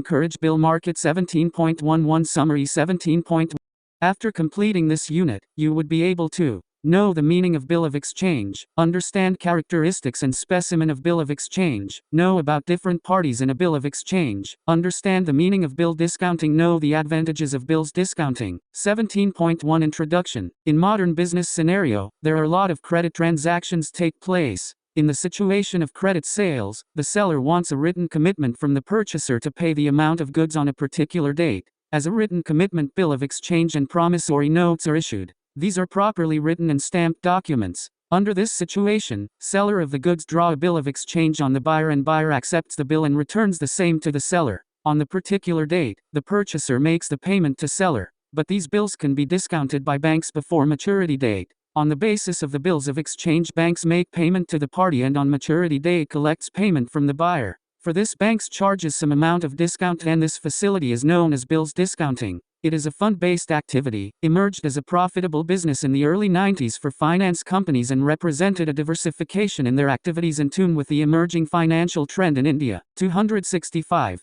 Encourage Bill Market 17.11 Summary 17. After completing this unit, you would be able to know the meaning of bill of exchange, understand characteristics and specimen of bill of exchange, know about different parties in a bill of exchange, understand the meaning of bill discounting, know the advantages of bills discounting. 17.1 Introduction. In modern business scenario, there are a lot of credit transactions take place. In the situation of credit sales, the seller wants a written commitment from the purchaser to pay the amount of goods on a particular date. As a written commitment, bill of exchange and promissory notes are issued. These are properly written and stamped documents. Under this situation, seller of the goods draw a bill of exchange on the buyer and buyer accepts the bill and returns the same to the seller. On the particular date, the purchaser makes the payment to seller, but these bills can be discounted by banks before maturity date. On the basis of the bills of exchange, banks make payment to the party and on maturity date collects payment from the buyer. For this, banks charges some amount of discount, and this facility is known as bills discounting. It is a fund-based activity, emerged as a profitable business in the early 90s for finance companies and represented a diversification in their activities in tune with the emerging financial trend in India. 265.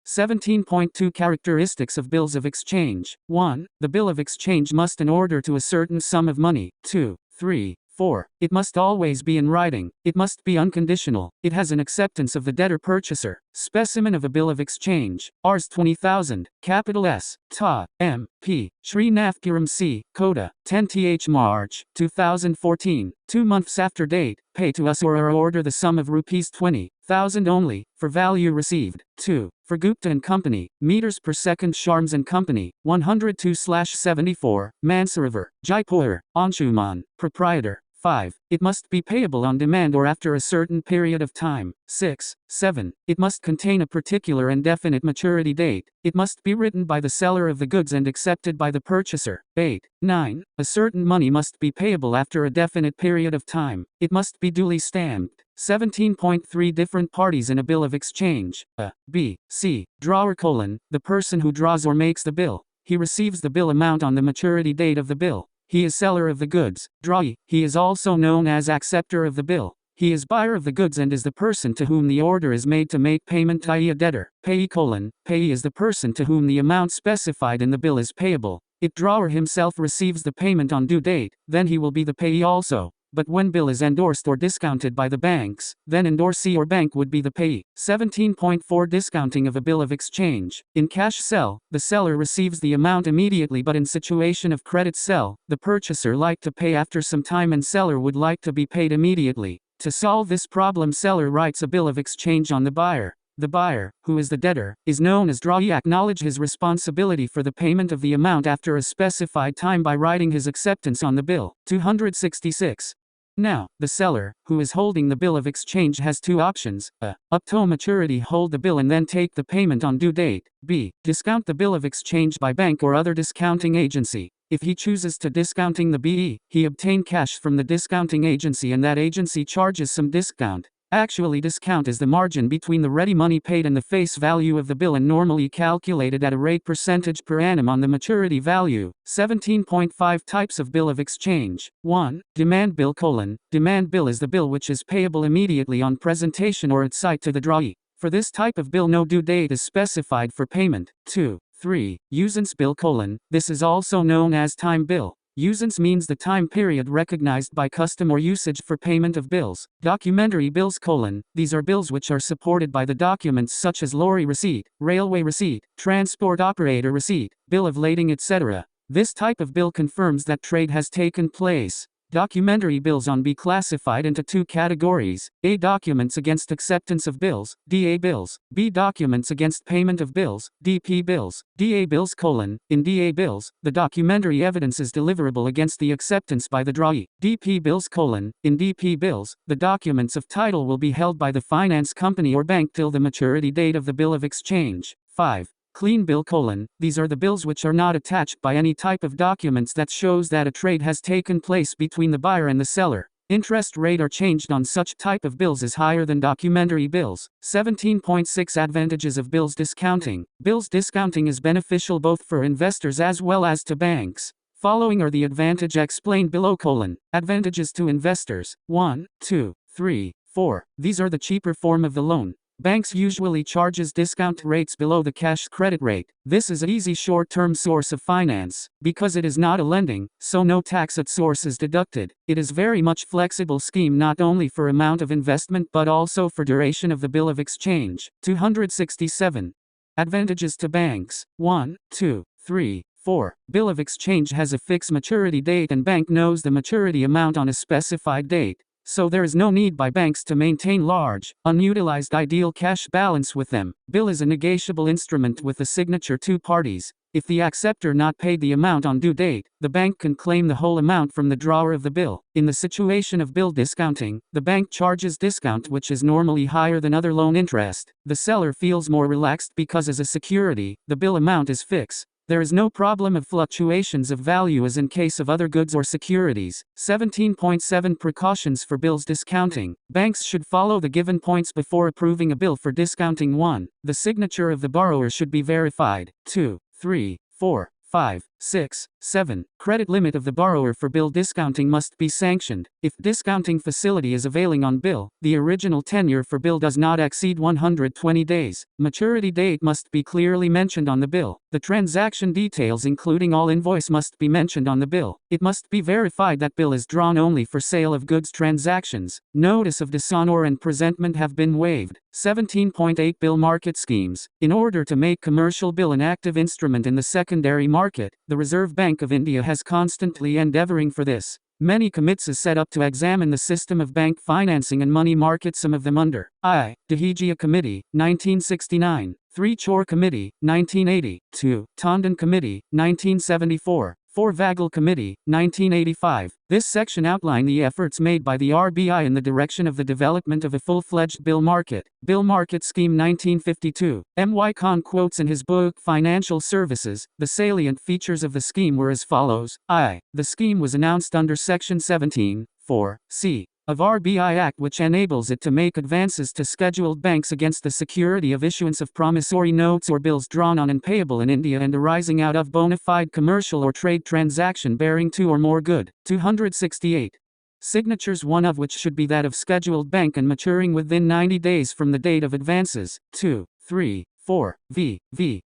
17.2 Characteristics of bills of exchange. 1. The bill of exchange must, in order to a certain sum of money. 2, 3, 4. It must always be in writing. It must be unconditional. It has an acceptance of the debtor-purchaser. Specimen of a bill of exchange. Rs 20,000. Capital S. Ta. M. P. Srinathpuram C. Kota. 10th March 2014. 2 months after date. Pay to us or our order the sum of rupees 20,000 only, for value received. 2. For Gupta and Company, meters per second. Sharms and Company, 102/74, Mansarovar, Jaipur, Anshuman, proprietor. 5. It must be payable on demand or after a certain period of time. 6. 7. It must contain a particular and definite maturity date. It must be written by the seller of the goods and accepted by the purchaser. 8. 9. A certain money must be payable after a definite period of time. It must be duly stamped. 17.3 Different parties in a bill of exchange. A, B, C. Drawer: the person who draws or makes the bill. He receives the bill amount on the maturity date of the bill. He is seller of the goods. Drawee. He is also known as acceptor of the bill. He is buyer of the goods and is the person to whom the order is made to make payment, i.e. a debtor. Payee: Payee is the person to whom the amount specified in the bill is payable. If drawer himself receives the payment on due date, then he will be the payee also. But when bill is endorsed or discounted by the banks, then endorsee or bank would be the payee. 17.4 Discounting of a bill of exchange. In cash sell, the seller receives the amount immediately, but in situation of credit sell, the purchaser like to pay after some time and seller would like to be paid immediately. To solve this problem, seller writes a bill of exchange on the buyer. The buyer, who is the debtor, is known as drawee. Acknowledge his responsibility for the payment of the amount after a specified time by writing his acceptance on the bill. 266. Now, the seller, who is holding the bill of exchange, has two options. A. Up to maturity hold the bill and then take the payment on due date. B. Discount the bill of exchange by bank or other discounting agency. If he chooses to discounting the BE, he obtain cash from the discounting agency and that agency charges some discount. Actually, discount is the margin between the ready money paid and the face value of the bill and normally calculated at a rate percentage per annum on the maturity value. 17.5 Types of bill of exchange. 1. Demand bill: Demand bill is the bill which is payable immediately on presentation or at sight to the drawee. For this type of bill, no due date is specified for payment. 2. 3. Usance bill: This is also known as time bill. Usance means the time period recognized by custom or usage for payment of bills. Documentary bills: These are bills which are supported by the documents such as lorry receipt, railway receipt, transport operator receipt, bill of lading, etc. This type of bill confirms that trade has taken place. Documentary bills on be classified into two categories: A. Documents against acceptance of bills, DA bills. B. Documents against payment of bills, DP bills. DA bills: In DA bills, the documentary evidence is deliverable against the acceptance by the drawee. DP bills: In DP bills, the documents of title will be held by the finance company or bank till the maturity date of the bill of exchange. 5. Clean bill: These are the bills which are not attached by any type of documents that shows that a trade has taken place between the buyer and the seller. Interest rate are changed on such type of bills is higher than documentary bills. 17.6 Advantages of bills discounting. Bills discounting is beneficial both for investors as well as to banks. Following are the advantage explained below: Advantages to investors. 1, 2, 3, 4. These are the cheaper form of the loan. Banks usually charges discount rates below the cash credit rate. This is an easy short-term source of finance. Because it is not a lending, so no tax at source is deducted. It is very much flexible scheme not only for amount of investment but also for duration of the bill of exchange. 267. Advantages to banks. 1, 2, 3, 4. Bill of exchange has a fixed maturity date and bank knows the maturity amount on a specified date. So there is no need by banks to maintain large, unutilized ideal cash balance with them. Bill is a negotiable instrument with the signature two parties. If the acceptor not paid the amount on due date, the bank can claim the whole amount from the drawer of the bill. In the situation of bill discounting, the bank charges discount which is normally higher than other loan interest. The seller feels more relaxed because as a security, the bill amount is fixed. There is no problem of fluctuations of value as in case of other goods or securities. 17.7 Precautions for bills discounting. Banks should follow the given points before approving a bill for discounting. 1. The signature of the borrower should be verified. 2, 3, 4, 5, 6, 7. Credit limit of the borrower for bill discounting must be sanctioned. If discounting facility is availing on bill, the original tenure for bill does not exceed 120 days. Maturity date must be clearly mentioned on the bill. The transaction details including all invoice must be mentioned on the bill. It must be verified that bill is drawn only for sale of goods transactions. Notice of dishonor and presentment have been waived. 17.8 Bill market schemes. In order to make commercial bill an active instrument in the secondary market, the Reserve Bank of India has constantly endeavoring for this. Many committees is set up to examine the system of bank financing and money market, some of them under I. Dahijia Committee, 1969, 3 Chor Committee, 1980, 2. Tandon Committee, 1974. 4 Vagal Committee, 1985. This section outlined the efforts made by the RBI in the direction of the development of a full-fledged bill market. Bill Market Scheme 1952. M.Y. Khan quotes in his book Financial Services, the salient features of the scheme were as follows. I. The scheme was announced under Section 17(4) c. of RBI Act which enables it to make advances to scheduled banks against the security of issuance of promissory notes or bills drawn on and payable in India and arising out of bona fide commercial or trade transaction bearing 2 or more good. 268. Signatures, one of which should be that of scheduled bank and maturing within 90 days from the date of advances. 2, 3, 4, v,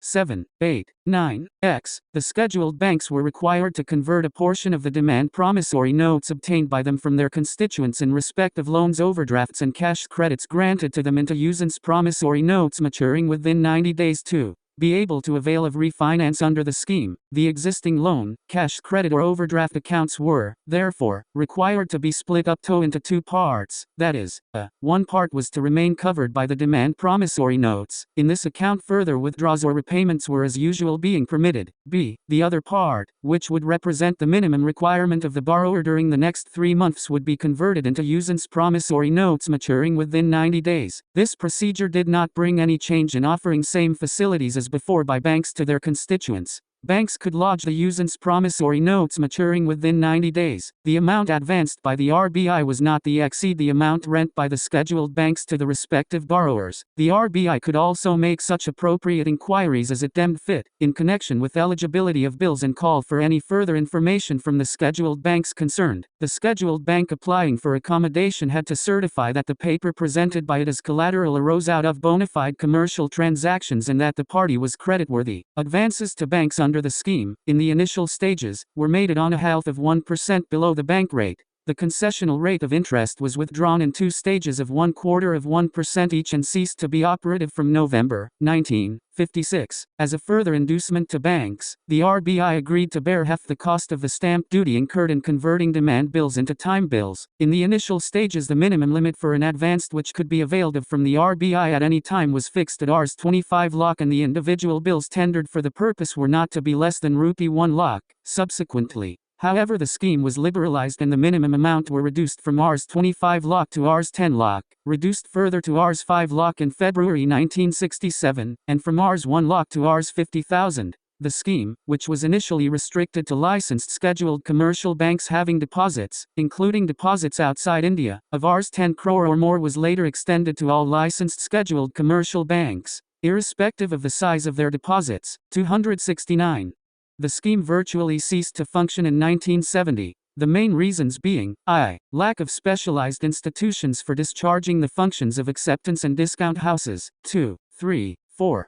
7, 8, 9, x. The scheduled banks were required to convert a portion of the demand promissory notes obtained by them from their constituents in respect of loans, overdrafts and cash credits granted to them into usance promissory notes maturing within 90 days to be able to avail of refinance under the scheme. The existing loan, cash credit or overdraft accounts were, therefore, required to be split up into 2 parts. That is, one part was to remain covered by the demand promissory notes. In this account further withdrawals or repayments were as usual being permitted. B. The other part, which would represent the minimum requirement of the borrower during the next 3 months, would be converted into usance promissory notes maturing within 90 days. This procedure did not bring any change in offering same facilities as before by banks to their constituents. Banks could lodge the usance promissory notes maturing within 90 days. The amount advanced by the RBI was not to exceed the amount lent by the scheduled banks to the respective borrowers. The RBI could also make such appropriate inquiries as it deemed fit, in connection with eligibility of bills, and call for any further information from the scheduled banks concerned. The scheduled bank applying for accommodation had to certify that the paper presented by it as collateral arose out of bona fide commercial transactions and that the party was creditworthy. Advances to banks under the scheme, in the initial stages, were made at on a half of 1% below the bank rate. The concessional rate of interest was withdrawn in 2 stages of 0.25% each and ceased to be operative from November 1956. As a further inducement to banks, the RBI agreed to bear half the cost of the stamp duty incurred in converting demand bills into time bills. In the initial stages, the minimum limit for an advance which could be availed of from the RBI at any time was fixed at Rs 25 lakh, and the individual bills tendered for the purpose were not to be less than Rupee 1 lakh. Subsequently, however, the scheme was liberalized and the minimum amount were reduced from Rs 25 lakh to Rs 10 lakh, reduced further to Rs 5 lakh in February 1967, and from Rs 1 lakh to Rs 50,000. The scheme, which was initially restricted to licensed scheduled commercial banks having deposits, including deposits outside India, of Rs 10 crore or more, was later extended to all licensed scheduled commercial banks, irrespective of the size of their deposits. 269. The scheme virtually ceased to function in 1970. The main reasons being I. Lack of specialized institutions for discharging the functions of acceptance and discount houses. 2, 3, 4.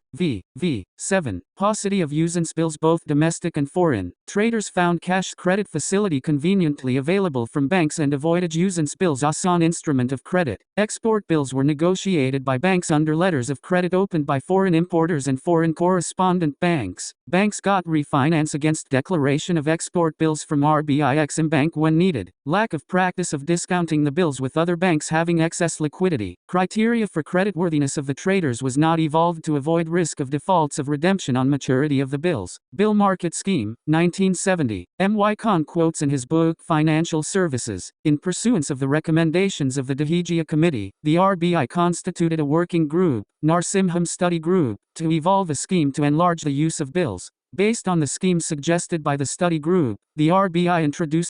7. Paucity of usance bills both domestic and foreign. Traders found cash credit facility conveniently available from banks and avoided usance bills as an instrument of credit. Export bills were negotiated by banks under letters of credit opened by foreign importers and foreign correspondent banks. Banks got refinance against declaration of export bills from RBI Exim Bank when needed. Lack of practice of discounting the bills with other banks having excess liquidity. Criteria for creditworthiness of the traders was not evolved to avoid risk of defaults of redemption on maturity of the bills. Bill Market Scheme, 1970. M.Y. Khan quotes in his book Financial Services, in pursuance of the recommendations of the Dahijia Committee, the RBI constituted a working group, Narsimham Study Group, to evolve a scheme to enlarge the use of bills. Based on the scheme suggested by the study group, the RBI introduced